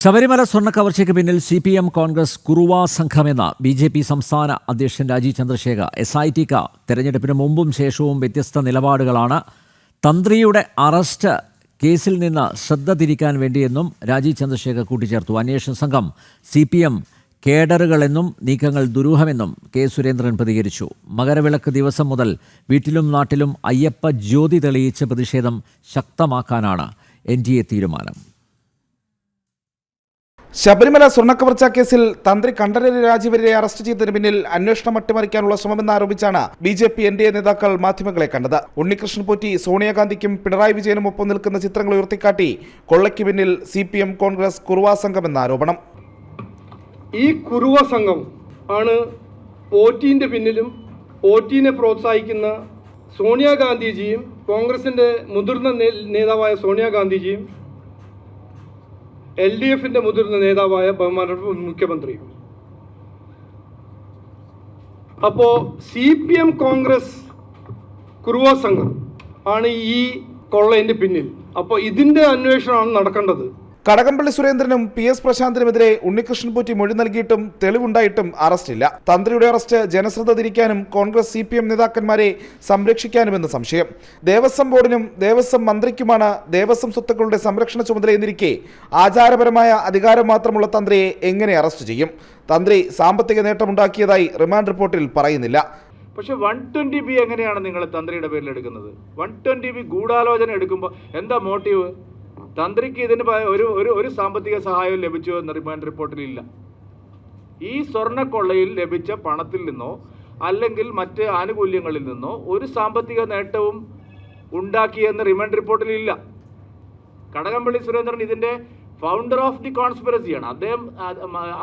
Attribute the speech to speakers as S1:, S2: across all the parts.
S1: ശബരിമല സ്വർണ്ണക്കവർച്ചയ്ക്ക് പിന്നിൽ CPM Congress Kuruva സംഘമെന്ന BJP സംസ്ഥാന അധ്യക്ഷൻ രാജീവ് ചന്ദ്രശേഖർ SITക്ക് തെരഞ്ഞെടുപ്പിന് മുമ്പും ശേഷവും വ്യത്യസ്ത നിലപാടുകളാണ്. തന്ത്രിയുടെ അറസ്റ്റ് കേസിൽ നിന്ന് ശ്രദ്ധ തിരിക്കാൻ വേണ്ടിയെന്നും രാജീവ് ചന്ദ്രശേഖർ കൂട്ടിച്ചേർത്തു. അന്വേഷണ സംഘം CPM കേഡറുകളെന്നും നീക്കങ്ങൾ ദുരൂഹമെന്നും K. സുരേന്ദ്രൻ പ്രതികരിച്ചു. മകരവിളക്ക് ദിവസം മുതൽ വീട്ടിലും നാട്ടിലും അയ്യപ്പ ജ്യോതി തെളിയിച്ച് പ്രതിഷേധം ശക്തമാക്കാനാണ് NDA തീരുമാനം.
S2: ശബരിമല സ്വർണ്ണക്കവർച്ചാ കേസിൽ തന്ത്രി കണ്ഠരര് രാജീവരെ അറസ്റ്റ് ചെയ്തതിന് പിന്നിൽ അന്വേഷണം അട്ടിമറിക്കാനുള്ള ശ്രമമെന്നാരോപിച്ചാണ് BJP NDA നേതാക്കൾ മാധ്യമങ്ങളെ കണ്ടത്. ഉണ്ണികൃഷ്ണൻ പോറ്റി സോണിയാഗാന്ധിക്കും പിണറായി വിജയനും ഒപ്പം നിൽക്കുന്ന ചിത്രങ്ങൾ ഉയർത്തിക്കാട്ടി കൊള്ളയ്ക്ക് പിന്നിൽ CPM കോൺഗ്രസ് കുറുവ സംഘമെന്ന ആരോപണം.
S3: ഈ കുറുവ സംഘം ആണ് പോറ്റിന്റെ പിന്നിലും പോറ്റിനെ പ്രോത്സാഹിക്കുന്ന സോണിയാഗാന്ധിജിയും കോൺഗ്രസിന്റെ മുതിർന്ന നേതാവായ സോണിയാഗാന്ധിജിയും LDFന്റെ മുതിർന്ന നേതാവായ ബഹുമാനപ്പെട്ട മുഖ്യമന്ത്രിയും. അപ്പോൾ CPM കോൺഗ്രസ് കുറുവ സംഘം ആണ് ഈ കൊള്ളയുടെ പിന്നിൽ. അപ്പോൾ ഇതിന്റെ അന്വേഷണമാണ് നടക്കേണ്ടത്.
S2: കടകംപള്ളി സുരേന്ദ്രനും PS പ്രശാന്തിനുമെതിരെ ഉണ്ണികൃഷ്ണൻ പോറ്റി മൊഴി നൽകിയിട്ടും തെളിവുണ്ടായിട്ടും അറസ്റ്റില്ല. തന്ത്രിയുടെ അറസ്റ്റ് ജനശ്രദ്ധ തിരിക്കാനും കോൺഗ്രസ് CPM നേതാക്കന്മാരെ സംരക്ഷിക്കാനുമെന്ന് സംശയം. ദേവസ്വം ബോർഡിനും ദേവസ്വം മന്ത്രിക്കുമാണ് ദേവസ്വം സ്വത്തുക്കളുടെ സംരക്ഷണ ചുമതലയെന്നിരിക്കെ ആചാരപരമായ അധികാരം മാത്രമുള്ള തന്ത്രിയെ എങ്ങനെ അറസ്റ്റ് ചെയ്യും? തന്ത്രി സാമ്പത്തിക നേട്ടമുണ്ടാക്കിയതായി റിമാൻഡ് റിപ്പോർട്ടിൽ പറയുന്നില്ല.
S4: പക്ഷെ 120B എങ്ങനെയാണ് നിങ്ങൾ തന്ത്രിയുടെ പേരിൽ എടുക്കുന്നത്? 120B ഗൂഢാലോചന എടുക്കുമ്പോൾ എന്താ മോട്ടീവ്? തന്ത്രിക്ക് ഇതിന് ഒരു സാമ്പത്തിക സഹായവും ലഭിച്ചോ എന്ന് റിമാൻഡ് റിപ്പോർട്ടിലില്ല. ഈ സ്വർണ്ണക്കൊള്ളയിൽ ലഭിച്ച പണത്തിൽ നിന്നോ അല്ലെങ്കിൽ മറ്റ് ആനുകൂല്യങ്ങളിൽ നിന്നോ ഒരു സാമ്പത്തിക നേട്ടവും ഉണ്ടാക്കിയെന്ന് റിമാൻഡ് റിപ്പോർട്ടിലില്ല. കടകംപള്ളി സുരേന്ദ്രൻ ഇതിൻ്റെ ഫൗണ്ടർ ഓഫ് ദി കോൺസ്പിറസിയാണ്. അദ്ദേഹം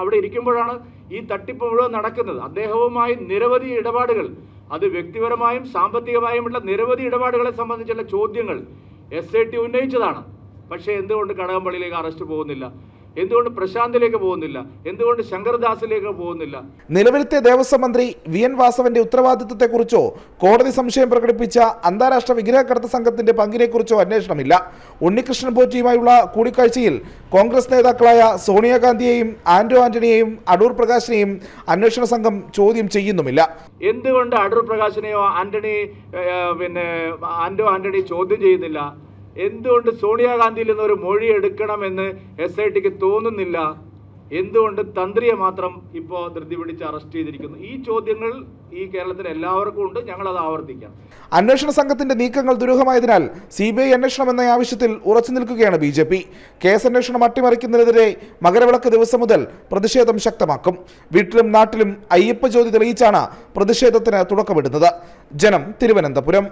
S4: അവിടെ ഇരിക്കുമ്പോഴാണ് ഈ തട്ടിപ്പ് മുഴുവൻ നടക്കുന്നത്. അദ്ദേഹവുമായി നിരവധി ഇടപാടുകൾ, അത് വ്യക്തിപരമായും സാമ്പത്തികമായുമുള്ള നിരവധി ഇടപാടുകളെ സംബന്ധിച്ചുള്ള ചോദ്യങ്ങൾ SIT ഉന്നയിച്ചതാണ്. പക്ഷേ എന്തുകൊണ്ട് കടകംപള്ളിയിലേക്ക് അറസ്റ്റ് പോകുന്നില്ല? എന്തുകൊണ്ട് പ്രശാന്തിലേക്ക് പോകുന്നില്ല? എന്തുകൊണ്ട് ശങ്കർദാസിലേക്ക് പോകുന്നില്ല?
S2: നിലവിലത്തെ ദേവസ്വം മന്ത്രി VN വാസവന്റെ ഉത്തരവാദിത്വത്തെക്കുറിച്ചോ കോടതി സംശയം പ്രകടിപ്പിച്ച അന്താരാഷ്ട്ര വിഗ്രഹക്കടത്ത് സംഘത്തിന്റെ പങ്കിനെക്കുറിച്ചോ അന്വേഷണമില്ല. ഉണ്ണികൃഷ്ണൻ പോറ്റിയുമായുള്ള കൂടിക്കാഴ്ചയിൽ കോൺഗ്രസ് നേതാക്കളായ സോണിയാഗാന്ധിയെയും ആന്റോ ആന്റണിയെയും അടൂർ പ്രകാശിനെയും അന്വേഷണ സംഘം ചോദ്യം ചെയ്യുന്നുമില്ല.
S4: എന്തുകൊണ്ട് അടൂർ പ്രകാശിനെയോ ആന്റോ ആന്റണി ചോദ്യം ചെയ്യുന്നില്ല? എന്തുകൊണ്ട് സോണിയാഗാന്ധിയിൽ നിന്നൊരു മൊഴി എടുക്കണമെന്ന് SITക്ക് തോന്നുന്നില്ല? എന്തുകൊണ്ട് തന്ത്രിയെ മാത്രം ഇപ്പോൾ ധൃതി പിടിച്ച് അറസ്റ്റ് ചെയ്തിരിക്കുന്നു? ഈ ചോദ്യങ്ങൾ ഈ കേരളത്തിൽ എല്ലാവർക്കും ഉണ്ട്. ഞങ്ങളത് ആവർത്തിക്കാം.
S2: അന്വേഷണ സംഘത്തിന്റെ നീക്കങ്ങൾ ദുരൂഹമായതിനാൽ CBI അന്വേഷണം എന്ന ആവശ്യത്തിൽ ഉറച്ചു നിൽക്കുകയാണ് BJP. കേസ് അന്വേഷണം അട്ടിമറിക്കുന്നതിനെതിരെ മകരവിളക്ക് ദിവസം മുതൽ പ്രതിഷേധം ശക്തമാക്കും. വീട്ടിലും നാട്ടിലും അയ്യപ്പ ജ്യോതി തെളിയിച്ചാണ് പ്രതിഷേധത്തിന് തുടക്കമിടുന്നത്. ജനം, തിരുവനന്തപുരം.